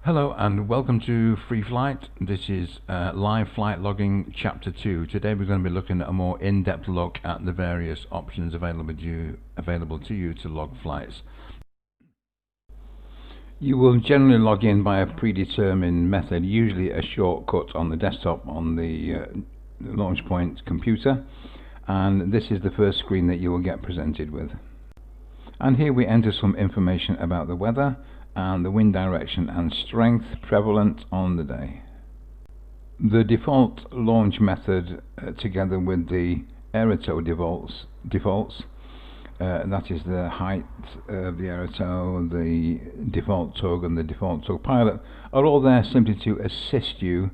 Hello and welcome to FreeFlight. This is live flight logging chapter 2. Today we're going to be looking at a more in-depth look at the various options available to you to log flights. You will generally log in by a predetermined method, usually a shortcut on the desktop on the launch point computer, and this is the first screen that you will get presented with. And here we enter some information about the weather and the wind direction and strength prevalent on the day. The default launch method together with the aerotow defaults, that is the height of the aerotow, the default tug and the default tug pilot, are all there simply to assist you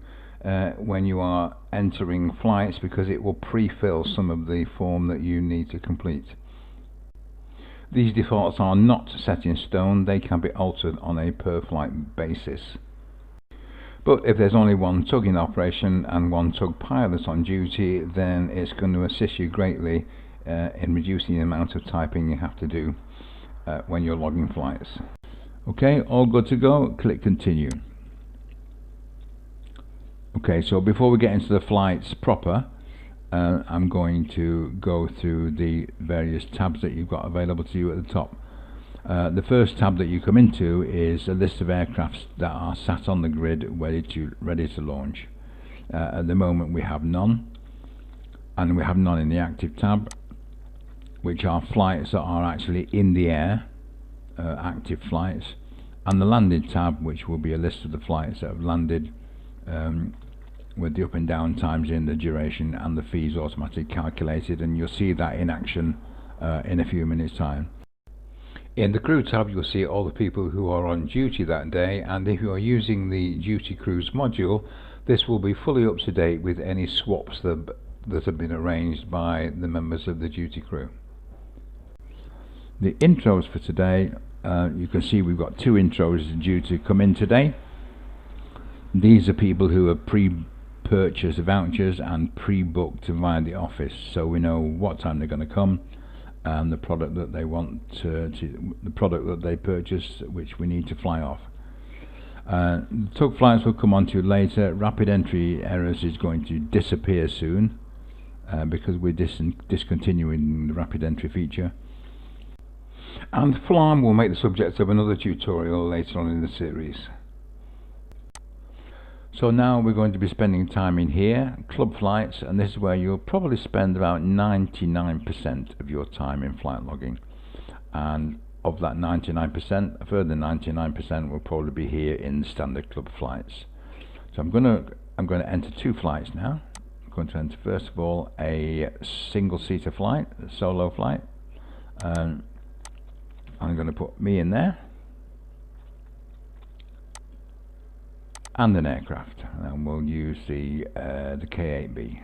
when you are entering flights, because it will pre-fill some of the form that you need to complete. These defaults are not set in stone, they can be altered on a per flight basis. But if there's only one tug in operation and one tug pilot on duty, then it's going to assist you greatly in reducing the amount of typing you have to do when you're logging flights. Okay, all good to go, click continue. Okay, so before we get into the flights proper, I'm going to go through the various tabs that you've got available to you at the top. The first tab that you come into is a list of aircrafts that are sat on the grid ready to launch. At the moment we have none, and we have none in the active tab, which are flights that are actually in the air, active flights, and the landed tab, which will be a list of the flights that have landed with the up and down times in the duration and the fees automatically calculated, and you'll see that in action in a few minutes time. In the crew tab you'll see all the people who are on duty that day, and if you are using the duty crews module, this will be fully up to date with any swaps that have been arranged by the members of the duty crew. The intros for today, you can see we've got 2 intros due to come in today. These are people who have pre-purchased vouchers and pre-booked via the office, so we know what time they're going to come and the product that they want the product that they purchased, which we need to fly off. Tug flights we'll come on to later. Rapid entry errors is going to disappear soon because we're discontinuing the rapid entry feature. And FLARM will make the subject of another tutorial later on in the series. So now we're going to be spending time in here, club flights, and this is where you'll probably spend about 99% of your time in flight logging. And of that 99%, a further 99% will probably be here in the standard club flights. So I'm going to enter 2 flights now. I'm going to enter first of all a single-seater flight, a solo flight. I'm going to put me in there, and an aircraft, and we'll use the K8B.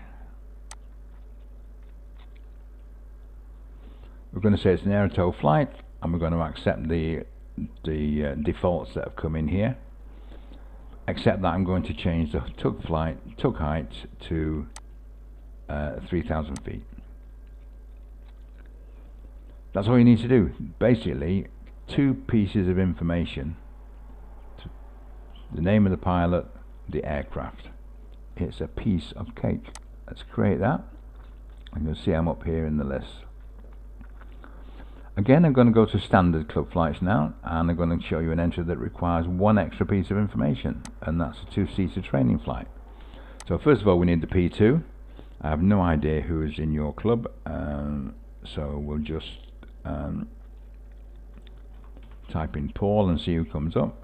We're going to say it's an aerotow flight, and we're going to accept the defaults that have come in here. Except that I'm going to change the tug height to 3,000 feet. That's all you need to do. Basically, 2 pieces of information: the name of the pilot, the aircraft. It's a piece of cake. Let's create that, and you'll see I'm up here in the list. Again, I'm going to go to standard club flights now, and I'm going to show you an entry that requires 1 extra piece of information, and that's a 2-seater training flight. So first of all we need the P2. I have no idea who is in your club, so we'll just type in Paul and see who comes up.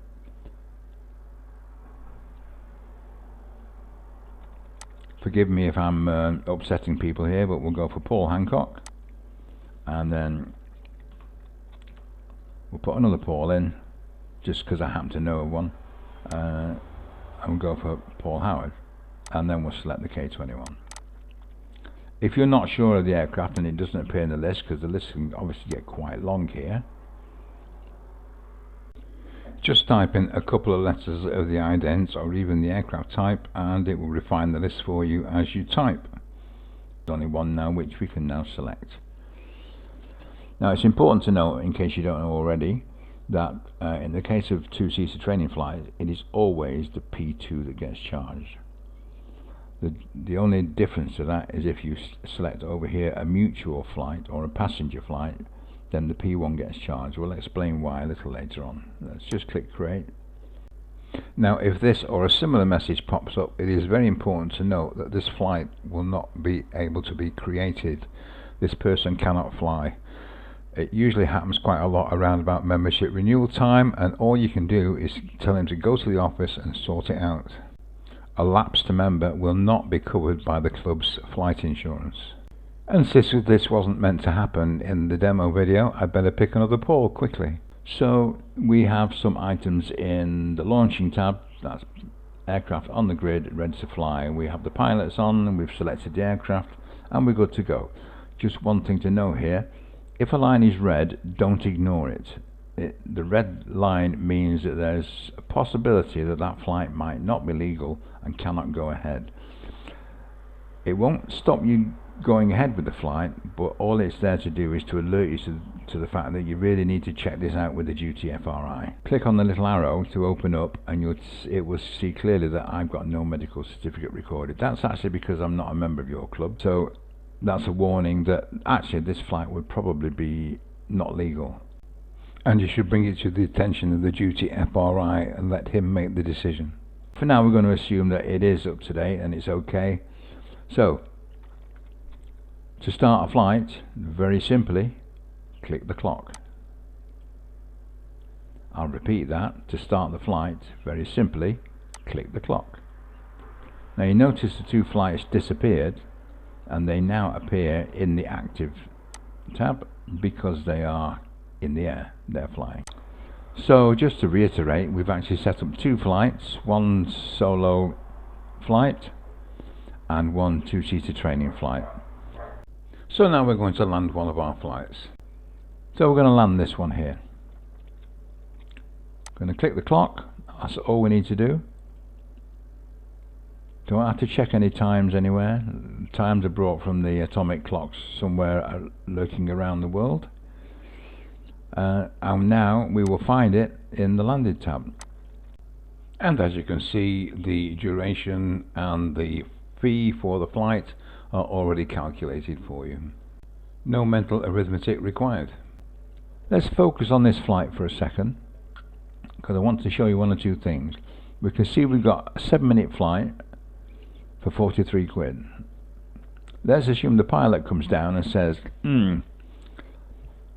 Forgive me if I'm upsetting people here, but we'll go for Paul Hancock, and then we'll put another Paul in just because I happen to know of one, and we'll go for Paul Howard, and then we'll select the K21. If you're not sure of the aircraft and it doesn't appear in the list, because the list can obviously get quite long here, just type in a couple of letters of the ident or even the aircraft type, and it will refine the list for you as you type. There's only one now, which we can now select. Now it's important to note, in case you don't know already, that in the case of two-seater training flights, it is always the P2 that gets charged. The only difference to that is if you select over here a mutual flight or a passenger flight, then the P1 gets charged. We'll explain why a little later on. Let's just click create. Now if this or a similar message pops up, it is very important to note that this flight will not be able to be created. This person cannot fly. It usually happens quite a lot around about membership renewal time, and all you can do is tell him to go to the office and sort it out. A lapsed member will not be covered by the club's flight insurance. And since this wasn't meant to happen in the demo video, I'd better pick another poll quickly. So we have some items in the launching tab, that's aircraft on the grid ready to fly. We have the pilots on and we've selected the aircraft and we're good to go. Just one thing to know here, if a line is red, don't ignore it. The red line means that there's a possibility that that flight might not be legal and cannot go ahead. It won't stop you going ahead with the flight, but all it's there to do is to alert you to the fact that you really need to check this out with the duty FRI. Click on the little arrow to open up and it will see clearly that I've got no medical certificate recorded. That's actually because I'm not a member of your club, so that's a warning that actually this flight would probably be not legal. And you should bring it to the attention of the duty FRI and let him make the decision. For now we're going to assume that it is up to date and it's okay. So, to start a flight, very simply, click the clock. I'll repeat that. To start the flight, very simply, click the clock. Now you notice the two flights disappeared and they now appear in the active tab because they are in the air, they're flying. So just to reiterate, we've actually set up two flights, one solo flight and one two-seater training flight. So now we're going to land one of our flights. So we're going to land this one here. Going to click the clock, that's all we need to do. Don't have to check any times anywhere. Times are brought from the atomic clocks somewhere lurking around the world. And now we will find it in the landed tab. And as you can see, the duration and the fee for the flight are already calculated for you. No mental arithmetic required. Let's focus on this flight for a second, because I want to show you one or two things. We can see we've got a 7-minute flight for 43 quid. Let's assume the pilot comes down and says,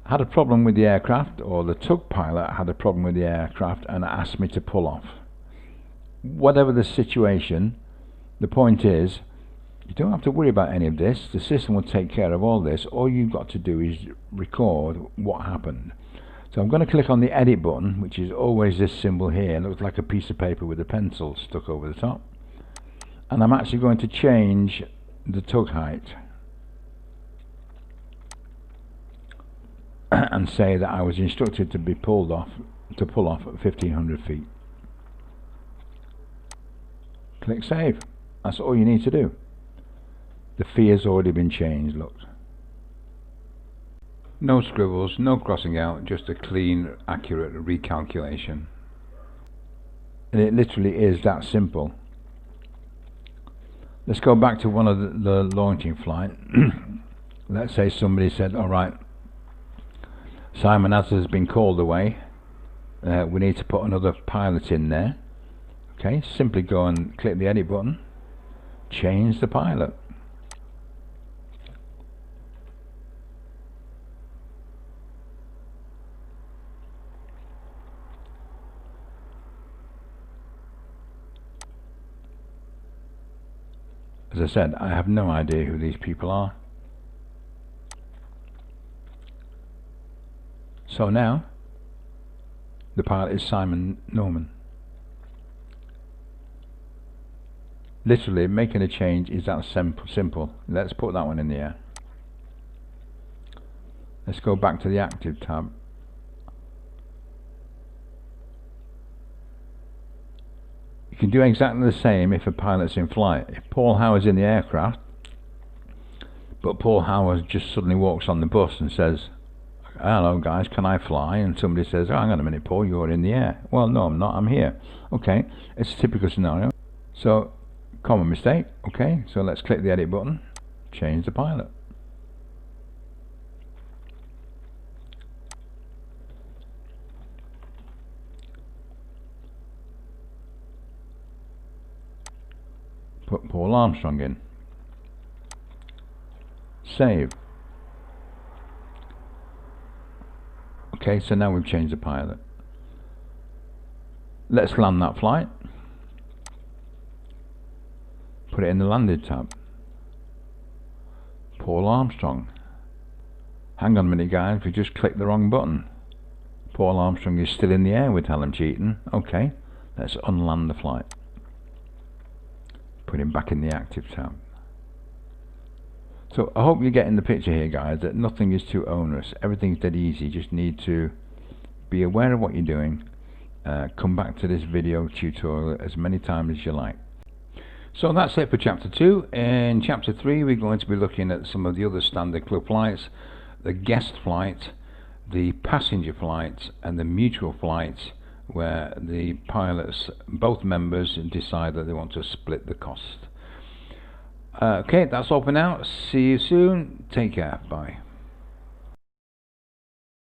had a problem with the aircraft, or the tug pilot had a problem with the aircraft and asked me to pull off. Whatever the situation, the point is, you don't have to worry about any of this. The system will take care of all this. All you've got to do is record what happened. So I'm going to click on the edit button, which is always this symbol here. It looks like a piece of paper with a pencil stuck over the top. And I'm actually going to change the tug height and say that I was instructed to pull off at 1500 feet. Click save. That's all you need to do. The fee has already been changed, look. No scribbles, no crossing out, just a clean, accurate recalculation. And it literally is that simple. Let's go back to one of the launching flight. Let's say somebody said, alright, Simon has been called away. We need to put another pilot in there. Okay, simply go and click the edit button. Change the pilot. As I said, I have no idea who these people are. So now, the pilot is Simon Norman. Literally, making a change is that simple. Let's put that one in the air. Let's go back to the active tab. You can do exactly the same if a pilot's in flight. If Paul Howard's in the aircraft, but Paul Howard just suddenly walks on the bus and says, hello guys, can I fly? And somebody says, oh, hang on a minute, Paul, you're in the air. Well, no, I'm not, I'm here. Okay, it's a typical scenario. So, common mistake. Okay, so let's click the edit button, change the pilot. Put Paul Armstrong in. Save. Okay, so now we've changed the pilot. Let's land that flight. Put it in the landed tab. Paul Armstrong. Hang on a minute guys, we just clicked the wrong button. Paul Armstrong is still in the air with Helen Cheaton. Okay, let's unland the flight. Put him back in the active tab. So I hope you're getting the picture here guys, that nothing is too onerous, everything's dead easy. You just need to be aware of what you're doing, come back to this video tutorial as many times as you like. So that's it for chapter 2. In chapter 3 we're going to be looking at some of the other standard club flights, the guest flight, the passenger flights and the mutual flights, where the pilots, both members, decide that they want to split the cost. Okay, that's all for now. See you soon. Take care. Bye.